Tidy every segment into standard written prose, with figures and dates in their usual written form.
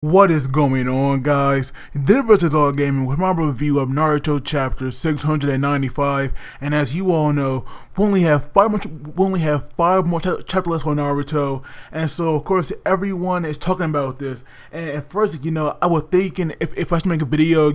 What is going on, guys? This is All Gaming with my review of Naruto chapter 695, and as you all know, we only have five more chapters for Naruto, and so of course everyone is talking about this. And at first, I was thinking if I should make a video,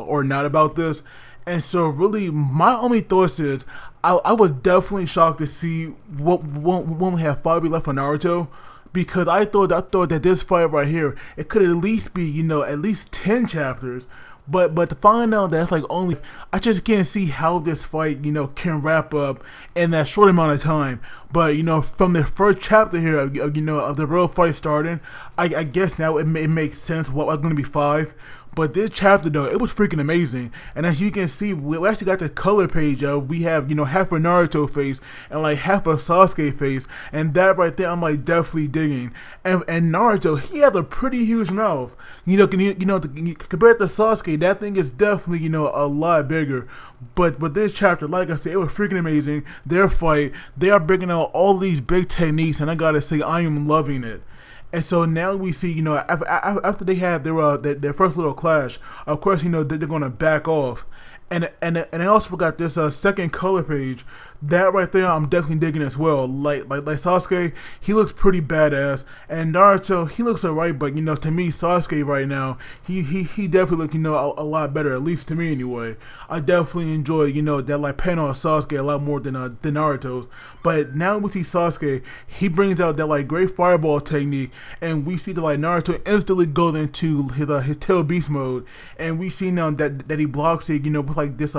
or not about this. And so really, my only thoughts is I was definitely shocked to see what we only have 5 left for Naruto. Because I thought that this fight right here, it could at least be, at least 10 chapters. But to find out that's like only, I just can't see how this fight, can wrap up in that short amount of time. But, from the first chapter here, of the real fight starting, I guess now it makes sense what was going to be 5. But this chapter though, it was freaking amazing. And as you can see, we actually got the color page of, we have, half a Naruto face and like half a Sasuke face. And that right there, I'm like definitely digging. And Naruto, he has a pretty huge mouth. Compared to Sasuke, that thing is definitely, a lot bigger. But this chapter, like I said, it was freaking amazing. Their fight, they are bringing out all these big techniques, and I gotta say, I am loving it. And so now we see, after they have their first little clash, of course, they're gonna back off. And I also forgot this second color page. That right there, I'm definitely digging as well. Like Sasuke, he looks pretty badass, and Naruto, he looks alright. But to me, Sasuke right now, he definitely look a lot better. At least to me anyway. I definitely enjoy that like panel of Sasuke a lot more than Naruto's. But now we see Sasuke, he brings out that like great fireball technique, and we see that like Naruto instantly goes into his tail beast mode, and we see now that he blocks it, with like this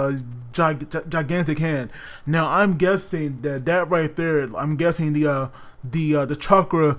gigantic hand. Now I'm guessing that right there, I'm guessing the chakra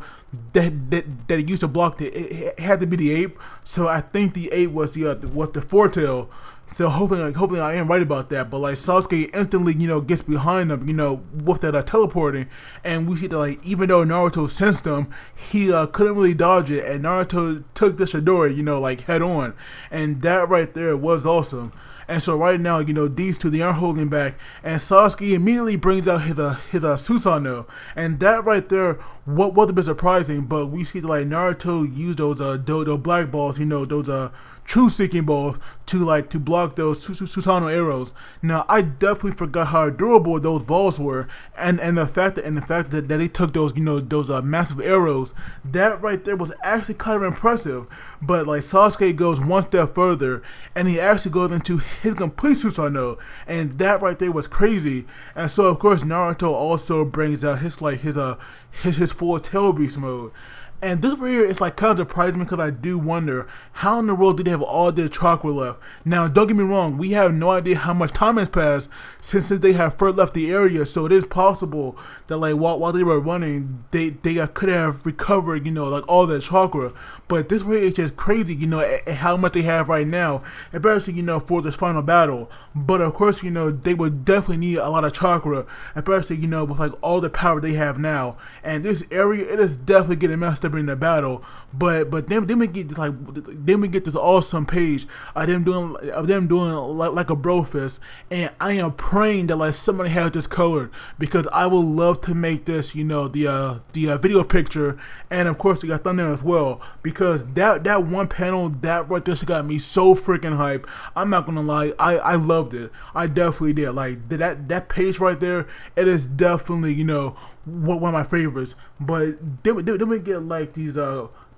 that it used to block it had to be the ape. So I think the ape was the foretail. So hopefully I am right about that. But like Sasuke instantly gets behind him with that teleporting, and we see that like even though Naruto sensed him, he couldn't really dodge it, and Naruto took the Chidori like head on, and that right there was awesome. And so right now, these two, they aren't holding back, and Sasuke immediately brings out his Susanoo, and that right there, what was a bit surprising, but we see that like Naruto used those black balls, those true seeking balls to block those Susanoo arrows. Now I definitely forgot how durable those balls were, and the fact that they took those those massive arrows, that right there was actually kind of impressive. But like Sasuke goes one step further, and he actually goes into his complete Susanoo, and that right there was crazy. And so of course Naruto also brings out his full tail beast mode. And this right here is like kind of surprising me, because I do wonder how in the world do they have all their chakra left. Now don't get me wrong, we have no idea how much time has passed since they have first left the area, so it is possible that like while they were running, they could have recovered like all their chakra. But this right here is just crazy, at how much they have right now, especially for this final battle. But of course they would definitely need a lot of chakra, especially with like all the power they have now. And this area, it is definitely getting messed up in the battle. But then we get this awesome page of them doing like a bro fist, and I am praying that like somebody has this colored, because I would love to make this the video picture, and of course we got thumbnail as well, because that one panel, that right there, got me so freaking hype. I'm not gonna lie, I loved it. I definitely did. Like that page right there, it is definitely one of my favorites. But then we get like these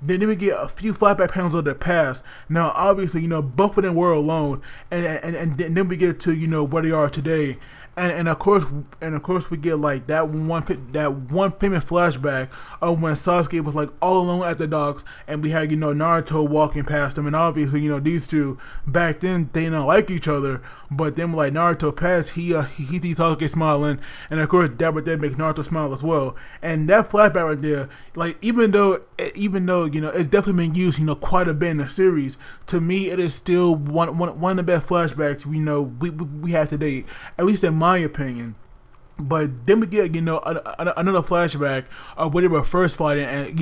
then we get a few flashback panels of the past. Now obviously both of them were alone, and then we get to where they are today. And of course we get like that one famous flashback of when Sasuke was like all alone at the docks, and we had Naruto walking past him, and obviously these two back then, they didn't like each other, but then like Naruto passed, he sees Sasuke smiling, and of course that would then make Naruto smile as well. And that flashback right there, like even though it's definitely been used quite a bit in the series, to me it is still one of the best flashbacks we have to date, at least in my opinion. But then we get another flashback of when they were first fighting, and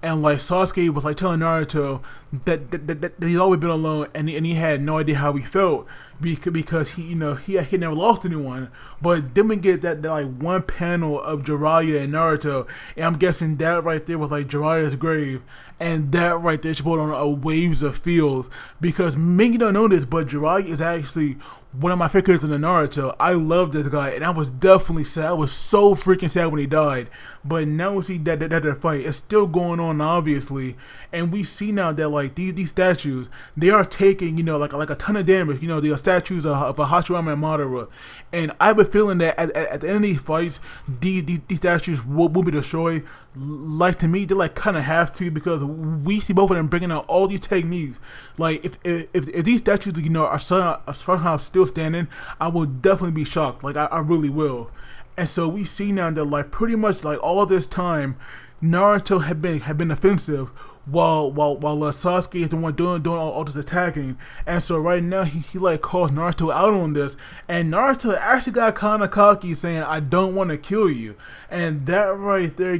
and like Sasuke was like telling Naruto that he's always been alone, and he had no idea how he felt because he never lost anyone. But then we get that like one panel of Jiraiya and Naruto, and I'm guessing that right there was like Jiraiya's grave, and that right there should put on a waves of feels, because many don't know this, but Jiraiya is actually one of my favorite characters in the Naruto. I love this guy, and I was definitely sad. I was so freaking sad when he died. But now we see that fight is still going on, obviously, and we see now that like these statues, they are taking like a ton of damage. The statues of Hashirama and Madara, and I have a feeling that at the end of these fights, these statues will be destroyed. Like, to me, they like kind of have to, because we see both of them bringing out all these techniques. Like, if these statues are somehow still standing, I will definitely be shocked. Like, I really will. And so we see now that like pretty much like all this time, Naruto had been offensive, while Sasuke is the one doing all this attacking. And so right now he like calls Naruto out on this, and Naruto actually got kind of cocky, saying, "I don't want to kill you." And that right there,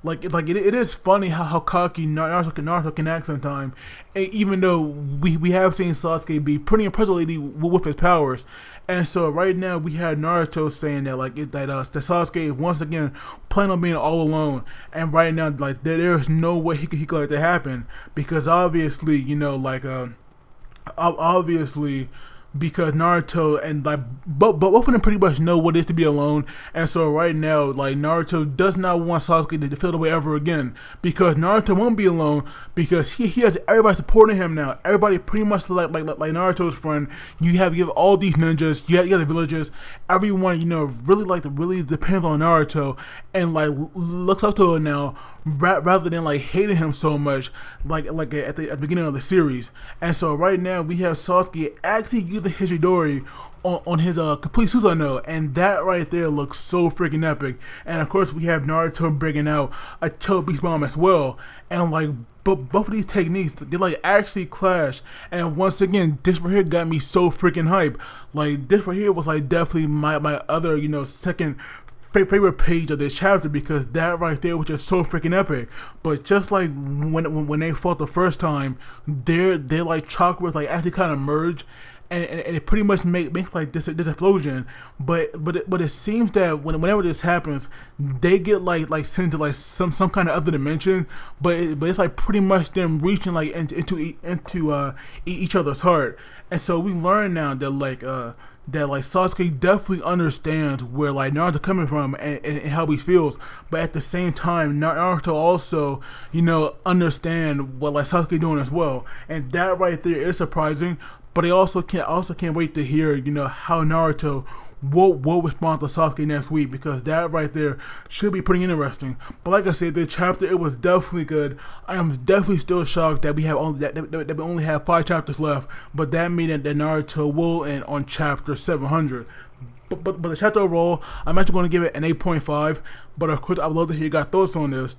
like it is funny how cocky Naruto can act sometimes. And even though we have seen Sasuke be pretty impressive lately with his powers. And so right now we have Naruto saying that that Sasuke is once again planning on being all alone, and right now like there's no way he could let that happen, because obviously obviously because Naruto and like both of them pretty much know what it is to be alone. And so right now like Naruto does not want Sasuke to feel the way ever again, because Naruto won't be alone, because he has everybody supporting him now. Everybody pretty much like Naruto's friend. You have all these ninjas, you have the villagers, everyone really depends on Naruto, and like looks up to him now, rather than like hating him so much like at the beginning of the series. And so right now we have Sasuke actually using his Hidori on his complete Susanoo, and that right there looks so freaking epic. And of course we have Naruto bringing out a Toe Beast Bomb as well, and like both of these techniques, they like actually clash. And once again, this right here got me so freaking hype. Like, this right here was like definitely my other second favorite page of this chapter, because that right there was just so freaking epic. But just like when they fought the first time, their like chakras like actually kind of merge, and it pretty much makes like this explosion. But it seems that whenever this happens, they get like sent to like some kind of other dimension. But it's like pretty much them reaching like into each other's heart. And so we learn now that like Sasuke definitely understands where like Naruto coming from, and how he feels. But at the same time, Naruto also understand what like Sasuke doing as well. And that right there is surprising. But I also can't wait to hear how Naruto will respond to Sasuke next week, because that right there should be pretty interesting. But like I said, the chapter, it was definitely good. I am definitely still shocked that we only have 5 chapters left, but that means that Naruto will end on chapter 700. But the chapter overall, I'm actually going to give it an 8.5. But of course, I would love to hear your thoughts on this.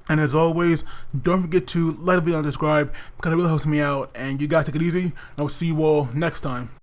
And as always, don't forget to like the video and subscribe, because it really helps me out. And you guys take it easy, and I will see you all next time.